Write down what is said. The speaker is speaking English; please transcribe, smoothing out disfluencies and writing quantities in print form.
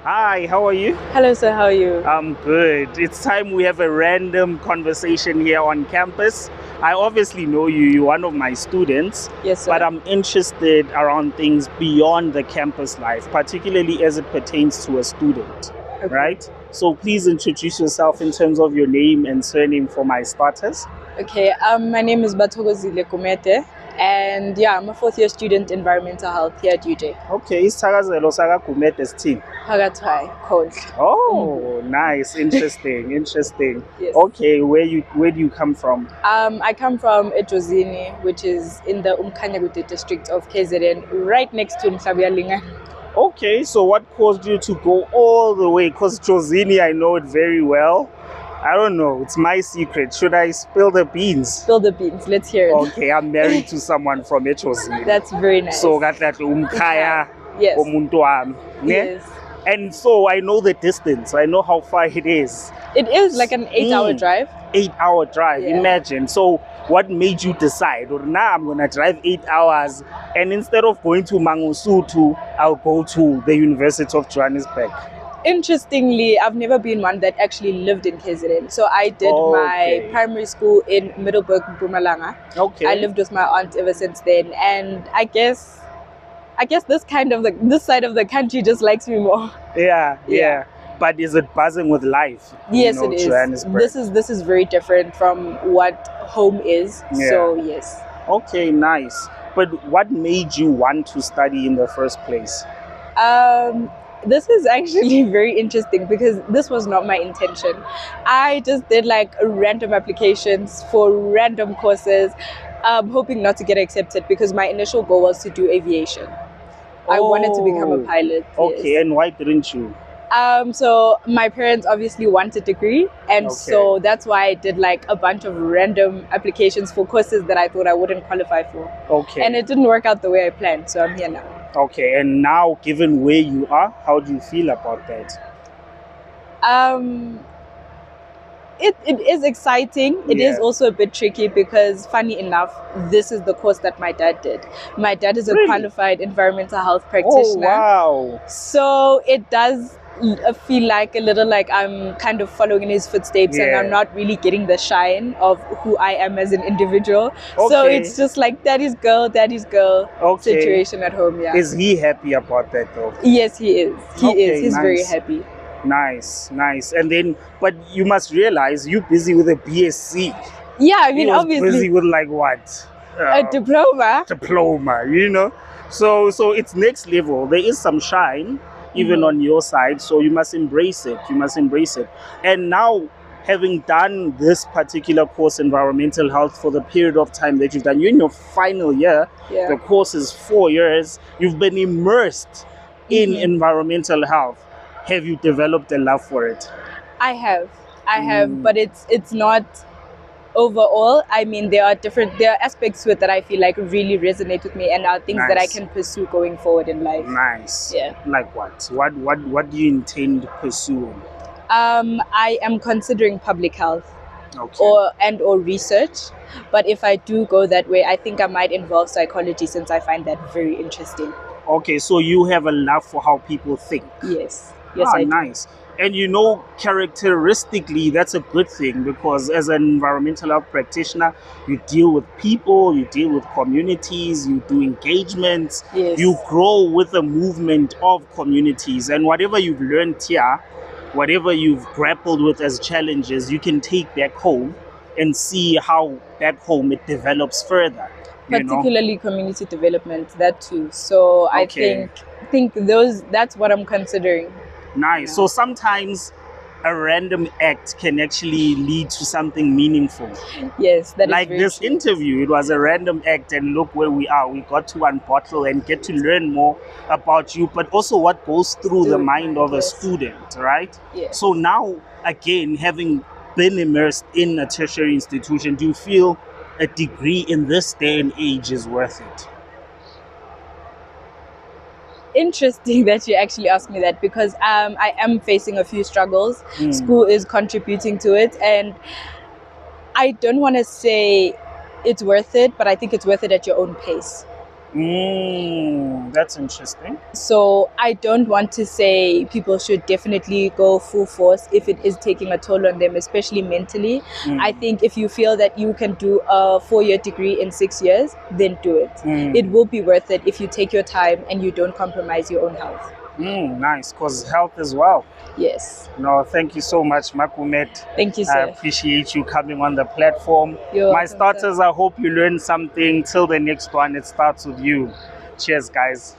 Hi, how are you? Hello, sir. How are you? I'm good. It's time we have a random conversation here on campus. I obviously know you, you're one of my students, Yes, sir. but I'm interested around things beyond the campus life, particularly as it pertains to a student, Okay. right? So please introduce yourself in terms of your name and surname for my starters. Okay. My name is Bathokozile Gumede, and yeah, I'm a fourth-year student environmental health here at UJ. Okay, isithakazelo sakaGumede sithini? Hagatai, cold. Oh, nice, interesting. Yes. Okay, where do you come from? I come from Ejozini, which is in the Umkhanyagude district of KZN, right next to Mhlabuyalinga. Okay, so what caused you to go all the way? Because Josini, I know it very well. I don't know, it's my secret. Should I spill the beans? Spill the beans. Let's hear it. Okay, I'm married to someone from Echosini. That's very nice. So katlatle umkhaya Yes. womuntu wami, ne? Yes. And so I know the distance. I know how far it is. It is like an 8-hour drive. 8-hour drive, Yeah. imagine. So what made you decide, or now I'm gonna drive 8 hours, and instead of going to Mangosuthu, I'll go to the University of Johannesburg? Interestingly, I've never been one that actually lived in KZN. So I did Okay. my primary school in Middleburg, Mpumalanga. Okay. I lived with my aunt ever since then, and I guess this side of the country just likes me more. Yeah. But is it buzzing with life? Yes, it is. Johannesburg? This is very different from what home is. Yeah. So yes. Okay, nice. But what made you want to study in the first place? This is actually very interesting because this was not my intention. I just did like random applications for random courses, hoping not to get accepted because my initial goal was to do aviation. I wanted to become a pilot. Okay, yes. and why didn't you? So my parents obviously want a degree, and so that's why I did like a bunch of random applications for courses that I thought I wouldn't qualify for. Okay. And it didn't work out the way I planned, so I'm here now. Okay, and now given where you are, how do you feel about that? It is exciting. It is Yeah. also a bit tricky because, funny enough, this is the course that my dad did. My dad is a Really? qualified environmental health Oh, practitioner. wow. So it does feel like a little like I'm kind of following in his footsteps, and Yeah. I'm not really getting the shine of who I am as an individual. So Okay. it's just like daddy's girl Okay. situation at home. Yeah. Is he happy about that though? Yes, he is. He Okay, is. He's very nice. happy. Nice. And then, but you must realize you're busy with a BSc. Yeah, I He mean, was obviously, busy with like what? a diploma. Diploma, So it's next level. There is some shine even on your side, so you must embrace it. And now, having done this particular course, environmental health, for the period of time that you've done, you're in your final year. Yeah. The course is 4 years. You've been immersed in environmental health. Have you developed a love for it? I have, but it's not overall. I mean, there are aspects to it that I feel like really resonate with me and are things that I Nice. can pursue going forward in life. Nice. Yeah. Like what? What do you intend pursuing? I am considering public health Okay. or research, but if I do go that way, I think I might involve psychology since I find that very interesting. Okay, so you have a love for how people think. Yes, Ah, I do. nice. And characteristically, that's a good thing because as an environmental health practitioner, you deal with people, you deal with communities, you do engagements, Yes. you grow with the movement of communities. And whatever you've learned here, whatever you've grappled with as challenges, you can take back home and see how back home it develops further. Particularly community development, that too. So I Okay. think that's what I'm considering. Nice. So sometimes a random act can actually lead to something meaningful. Yes, that is Like very this true. interview, it was a random act, and look where we are. We got to unbottle and get to learn more about you, but also what goes through the mind of a Yes. student, right? Yes. So now, again, having been immersed in a tertiary institution, do you feel a degree in this day and age is worth it? Interesting that you actually asked me that because I am facing a few struggles. School is contributing to it, and I don't want to say it's worth it, but I think it's worth it at your own pace. That's interesting. So I don't want to say people should definitely go full force if it is taking a toll on them, especially mentally. I think if you feel that you can do a 4-year degree in 6 years, then do it. It will be worth it if you take your time and you don't compromise your own health. Nice, because health as well. Yes. No, thank you so much, Makumet. Thank you, I sir. appreciate you coming on the platform. You're My welcome, starters, sir. I hope you learned something. Till the next one, it starts with you. Cheers, guys.